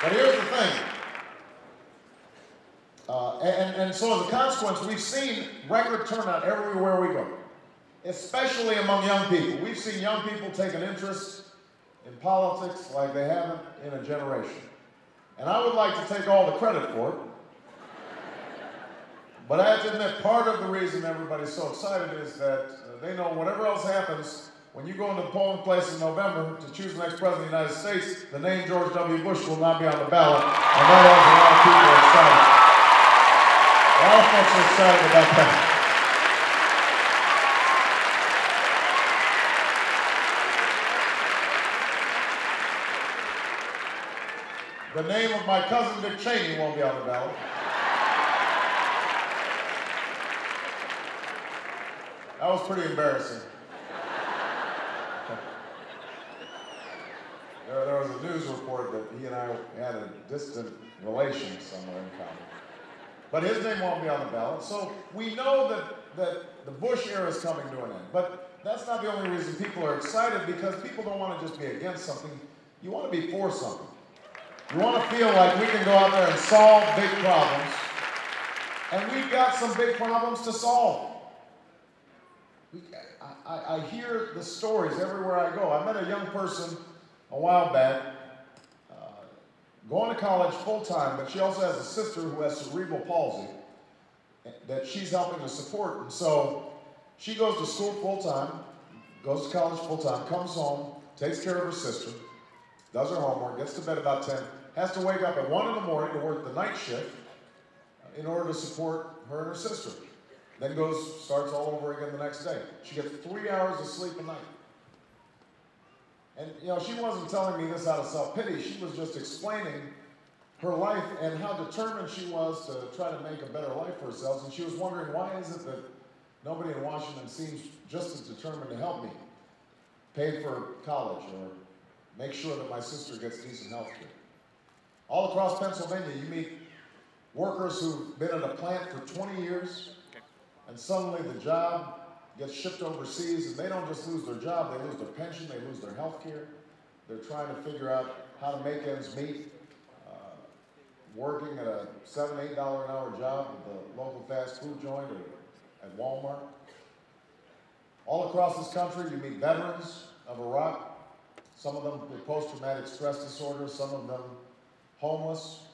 But here's the thing. And so as a consequence, we've seen record turnout everywhere we go, especially among young people. We've seen young people take an interest in politics like they haven't in a generation. And I would like to take all the credit for it. But I have to admit, part of the reason everybody's so excited is that they know whatever else happens, when you go into the polling place in November to choose the next president of the United States, the name George W. Bush will not be on the ballot, and that has a lot of people excited. A lot of folks are excited about that. The name of my cousin Dick Cheney won't be on the ballot. That was pretty embarrassing. There was a news report that he and I had a distant relation somewhere in common. But his name won't be on the ballot. So we know that the Bush era is coming to an end. But that's not the only reason people are excited, because people don't want to just be against something. You want to be for something. You want to feel like we can go out there and solve big problems. And we've got some big problems to solve. I hear the stories everywhere I go. I met a young person a while back, going to college full-time, but she also has a sister who has cerebral palsy that she's helping to support. And so she goes to school full-time, goes to college full-time, comes home, takes care of her sister, does her homework, gets to bed about 10, has to wake up at 1 in the morning to work the night shift in order to support her and her sister. Then starts all over again the next day. She gets 3 hours of sleep a night. And, you know, she wasn't telling me this out of self-pity. She was just explaining her life and how determined she was to try to make a better life for herself. And she was wondering, why is it that nobody in Washington seems just as determined to help me pay for college or make sure that my sister gets decent health care? All across Pennsylvania, you meet workers who've been at a plant for 20 years, and suddenly the job gets shipped overseas, and they don't just lose their job, they lose their pension, they lose their health care. They're trying to figure out how to make ends meet, working at a $7, $8 an hour job at the local fast food joint or at Walmart. All across this country, you meet veterans of Iraq, some of them with post-traumatic stress disorder, some of them homeless,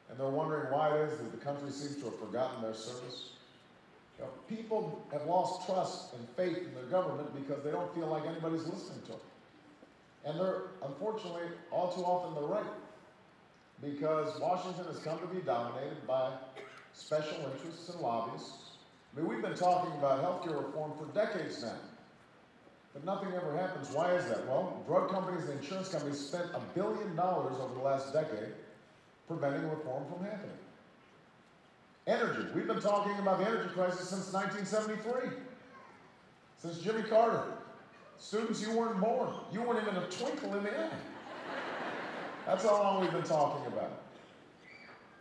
and they're wondering why it is that the country seems to have forgotten their service. You know, people have lost trust and faith in their government because they don't feel like anybody's listening to them. And they're, unfortunately, all too often they're right. Because Washington has come to be dominated by special interests and lobbyists. I mean, we've been talking about healthcare reform for decades now, but nothing ever happens. Why is that? Well, drug companies and insurance companies spent $1 billion over the last decade preventing reform from happening. Energy. We've been talking about the energy crisis since 1973, since Jimmy Carter. Students, you weren't born. You weren't even a twinkle in the eye. That's how long we've been talking about it.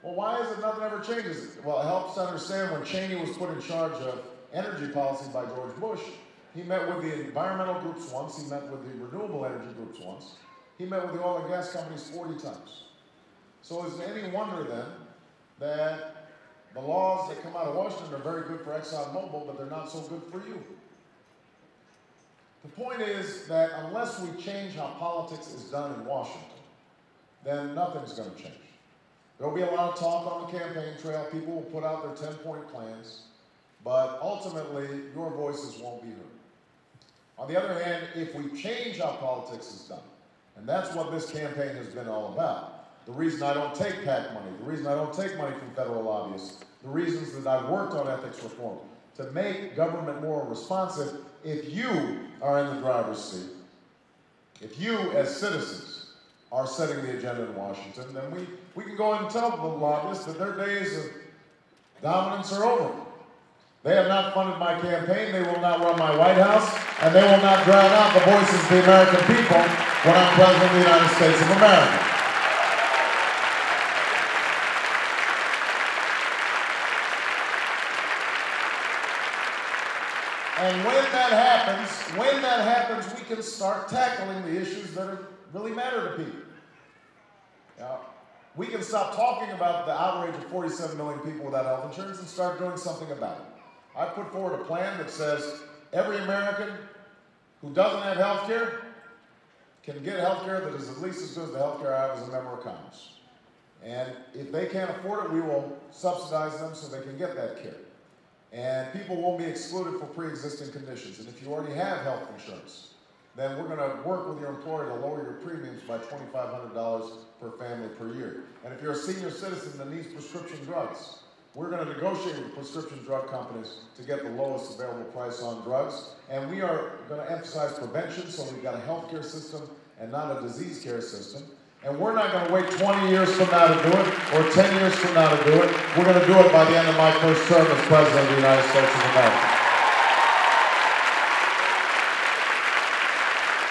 Well, why is it nothing ever changes? Well, it helps understand when Cheney was put in charge of energy policy by George Bush, he met with the environmental groups once, he met with the renewable energy groups once, he met with the oil and gas companies 40 times. So is it any wonder then that the laws that come out of Washington are very good for ExxonMobil, but they're not so good for you? The point is that unless we change how politics is done in Washington, then nothing's going to change. There'll be a lot of talk on the campaign trail. People will put out their 10-point plans, but ultimately, your voices won't be heard. On the other hand, if we change how politics is done, and that's what this campaign has been all about, the reason I don't take PAC money, the reason I don't take money from federal lobbyists, the reasons that I've worked on ethics reform, to make government more responsive. If you are in the driver's seat, if you as citizens are setting the agenda in Washington, then we can go and tell the lobbyists that their days of dominance are over. They have not funded my campaign, they will not run my White House, and they will not drown out the voices of the American people when I'm President of the United States of America. And when that happens, we can start tackling the issues that really matter to people. Now, we can stop talking about the outrage of 47 million people without health insurance and start doing something about it. I put forward a plan that says every American who doesn't have health care can get health care that is at least as good as the health care I have as a member of Congress. And if they can't afford it, we will subsidize them so they can get that care. And people won't be excluded for pre-existing conditions. And if you already have health insurance, then we're going to work with your employer to lower your premiums by $2,500 per family per year. And if you're a senior citizen that needs prescription drugs, we're going to negotiate with prescription drug companies to get the lowest available price on drugs. And we are going to emphasize prevention, so we've got a health care system and not a disease care system. And we're not going to wait 20 years from now to do it, or 10 years from now to do it. We're going to do it by the end of my first term as President of the United States of America.